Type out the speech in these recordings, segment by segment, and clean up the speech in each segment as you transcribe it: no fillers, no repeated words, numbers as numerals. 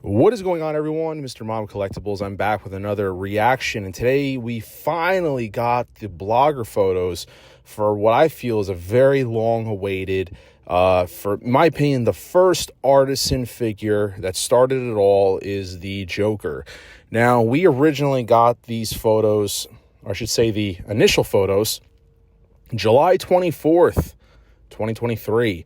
What is going on, everyone? Mr. Mom Collectibles. I'm back with another reaction, and today we finally got the blogger photos for what I feel is a very long-awaited, for my opinion, the first artisan figure that started it all is the Joker. Now, we originally got these photos, or I should say the initial photos, July 24th, 2023.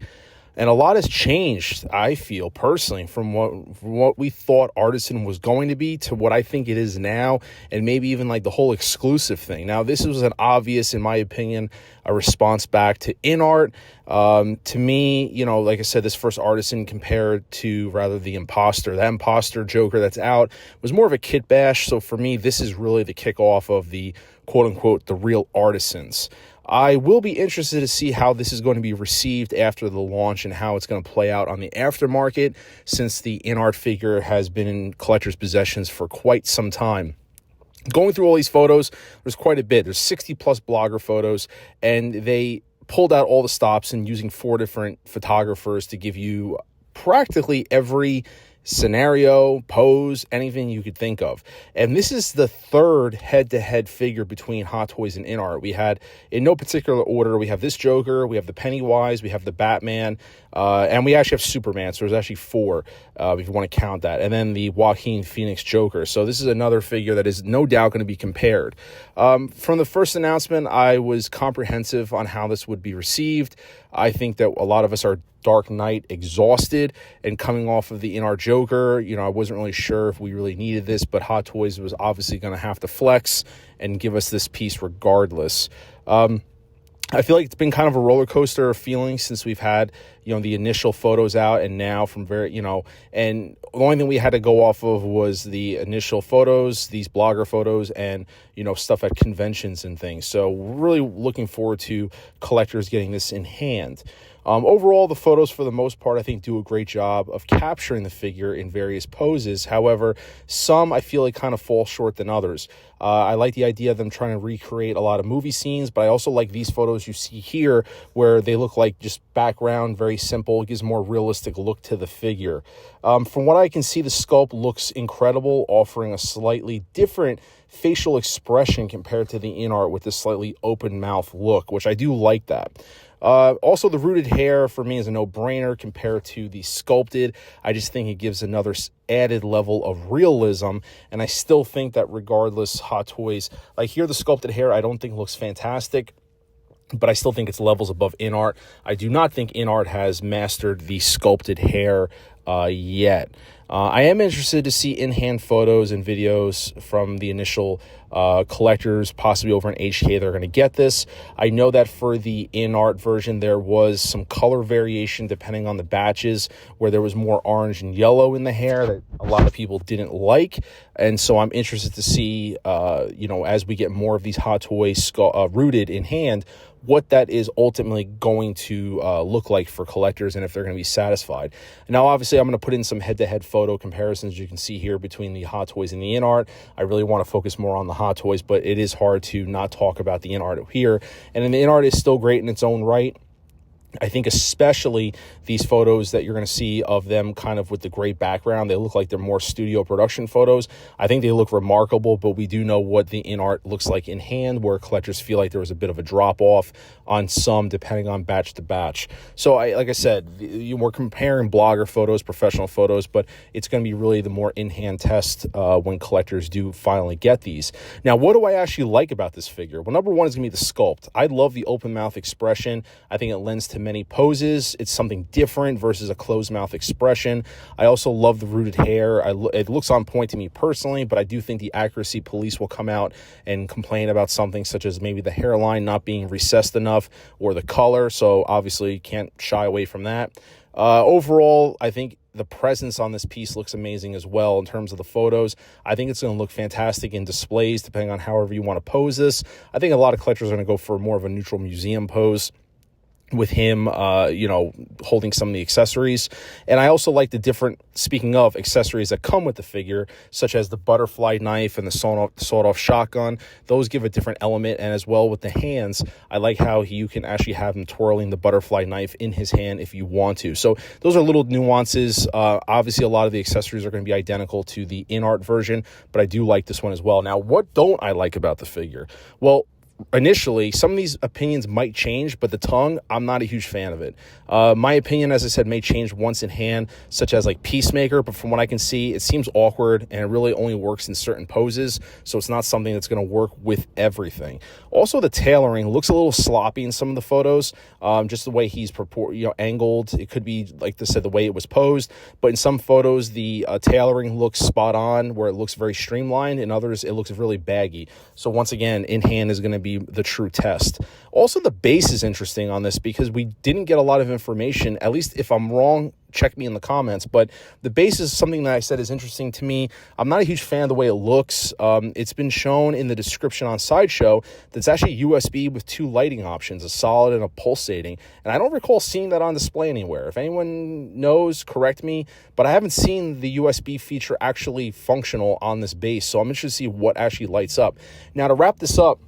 And a lot has changed, I feel, personally, from what we thought Artisan was going to be to what I think it is now, and maybe even like the whole exclusive thing. Now, this was an obvious, in my opinion, a response back to InArt. To me, you know, like I said, this first Artisan compared to rather the Imposter. That Imposter Joker that's out was more of a kit bash. So for me, this is really the kickoff of the quote-unquote the real Artisans. I will be interested to see how this is going to be received after the launch and how it's going to play out on the aftermarket, since the InArt figure has been in collectors' possessions for quite some time. Going through all these photos, there's quite a bit. There's 60 plus blogger photos, and they pulled out all the stops and using 4 different photographers to give you practically every scenario, pose, anything you could think of. And this is the third head-to-head figure between Hot Toys and InArt. We had, in no particular order, we have this Joker, we have the Pennywise, we have the Batman, and we actually have Superman. So there's actually 4, if you want to count that. And then the Joaquin Phoenix Joker. So this is another figure that is no doubt going to be compared. From the first announcement, I was comprehensive on how this would be received. I think that a lot of us are Dark Knight exhausted, and coming off of the InArt Joker, you know, I wasn't really sure if we really needed this, but Hot Toys was obviously going to have to flex and give us this piece regardless. I feel like it's been kind of a roller coaster of feelings since we've had, you know, the initial photos out, and now from and the only thing we had to go off of was the initial photos, these blogger photos, and, you know, stuff at conventions and things. So we're really looking forward to collectors getting this in hand. Overall, the photos, for the most part, I think do a great job of capturing the figure in various poses. However, some I feel like kind of fall short than others. I like the idea of them trying to recreate a lot of movie scenes, but I also like these photos you see here where they look like just background, very simple. It gives a more realistic look to the figure. From what I can see, the sculpt looks incredible, offering a slightly different facial expression compared to the InArt with this slightly open mouth look, which I do like that. Also, the rooted hair for me is a no-brainer compared to the sculpted. I just think it gives another added level of realism, and I still think that regardless, Hot Toys, like here, the sculpted hair, I don't think looks fantastic, but I still think it's levels above InArt. I do not think InArt has mastered the sculpted hair yet. I am interested to see in-hand photos and videos from the initial collectors, possibly over in HK. They're going to get this. I know that for the InArt version, there was some color variation depending on the batches, where there was more orange and yellow in the hair that a lot of people didn't like. And so I'm interested to see, you know, as we get more of these Hot Toys rooted in hand, what that is ultimately going to look like for collectors, and if they're going to be satisfied. Now, obviously, I'm going to put in some head-to-head photo comparisons you can see here between the Hot Toys and the InArt. I really want to focus more on the Hot Toys, but it is hard to not talk about the InArt here. And then the InArt is still great in its own right. I think especially these photos that you're going to see of them kind of with the gray background, they look like they're more studio production photos. I think they look remarkable, but we do know what the InArt looks like in hand, where collectors feel like there was a bit of a drop-off on some, depending on batch to batch. So, like I said, we're comparing blogger photos, professional photos, but it's going to be really the more in-hand test when collectors do finally get these. Now, what do I actually like about this figure? Well, number one is going to be the sculpt. I love the open mouth expression. I think it lends to many poses. It's something different versus a closed mouth expression. I also love the rooted hair. It looks on point to me personally, but I do think the accuracy police will come out and complain about something such as maybe the hairline not being recessed enough or the color. So obviously you can't shy away from that. Overall, I think the presence on this piece looks amazing as well in terms of the photos. I think it's going to look fantastic in displays, depending on however you want to pose this. I think a lot of collectors are going to go for more of a neutral museum pose. with him, holding some of the accessories. And I also like the different, speaking of accessories that come with the figure, such as the butterfly knife and the sawed-off shotgun. Those give a different element. And as well with the hands, I like how you can actually have him twirling the butterfly knife in his hand if you want to. So those are little nuances. Obviously, a lot of the accessories are going to be identical to the in-art version, but I do like this one as well. Now, what don't I like about the figure? Well, initially, some of these opinions might change, but the tongue, I'm not a huge fan of it. My opinion, as I said, may change once in hand, such as like Peacemaker, but from what I can see, it seems awkward and it really only works in certain poses, so it's not something that's going to work with everything. Also, the tailoring looks a little sloppy in some of the photos, just the way he's angled. It could be, like I said, the way it was posed, but in some photos, the tailoring looks spot on, where it looks very streamlined. In others, it looks really baggy. So once again, in hand is going to be the true test. Also, the base is interesting on this because we didn't get a lot of information. At least if I'm wrong, check me in the comments, but the base is something that I said is interesting to me. I'm not a huge fan of the way it looks. It's been shown in the description on Sideshow that it's actually USB with 2 lighting options, a solid and a pulsating, and I don't recall seeing that on display anywhere. If anyone knows, correct me, but I haven't seen the USB feature actually functional on this base, so I'm interested to see what actually lights up. Now, to wrap this up,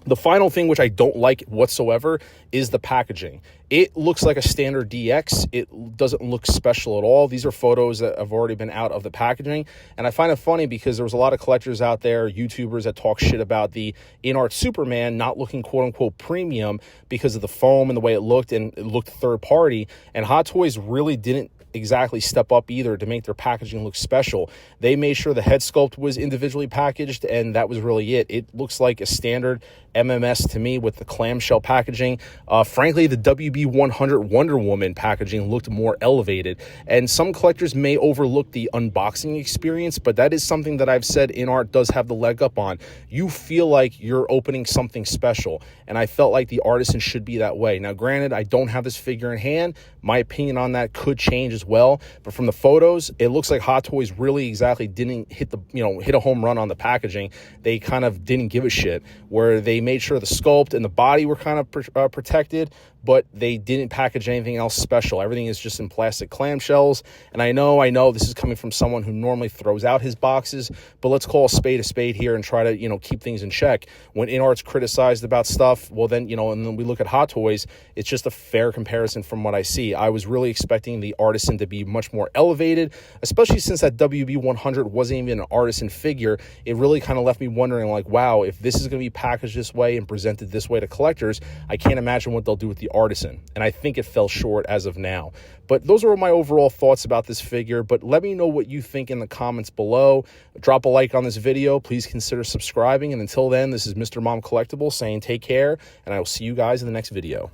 the final thing, which I don't like whatsoever, is the packaging. It looks like a standard DX. It doesn't look special at all. These are photos that have already been out of the packaging. And I find it funny because there was a lot of collectors out there, YouTubers, that talk shit about the in-art Superman not looking quote-unquote premium because of the foam and the way it looked, and it looked third party. And Hot Toys really didn't exactly step up either to make their packaging look special. They made sure the head sculpt was individually packaged, and that was really it. It looks like a standard MMS to me with the clamshell packaging. Frankly, the WB100 Wonder Woman packaging looked more elevated, and some collectors may overlook the unboxing experience, but that is something that I've said in-art does have the leg up on. You feel like you're opening something special, and I felt like the Artisan should be that way. Now, granted, I don't have this figure in hand. My opinion on that could change as well, but from the photos, it looks like Hot Toys really exactly didn't hit a home run on the packaging. They kind of didn't give a shit, where they made sure the sculpt and the body were kind of protected, but they didn't package anything else special. Everything is just in plastic clamshells. And I know this is coming from someone who normally throws out his boxes, but let's call a spade here and try to, keep things in check. When InArt's criticized about stuff, well then, and then we look at Hot Toys, it's just a fair comparison from what I see. I was really expecting the Artisan to be much more elevated, especially since that WB100 wasn't even an Artisan figure. It really kind of left me wondering, like, wow, if this is going to be packaged this way and presented this way to collectors, I can't imagine what they'll do with the Artisan, and I think it fell short as of now. But those are my overall thoughts about this figure. But let me know what you think in the comments below. Drop a like on this video. Please consider subscribing. And until then, this is Mr. Mom Collectible saying take care, and I will see you guys in the next video.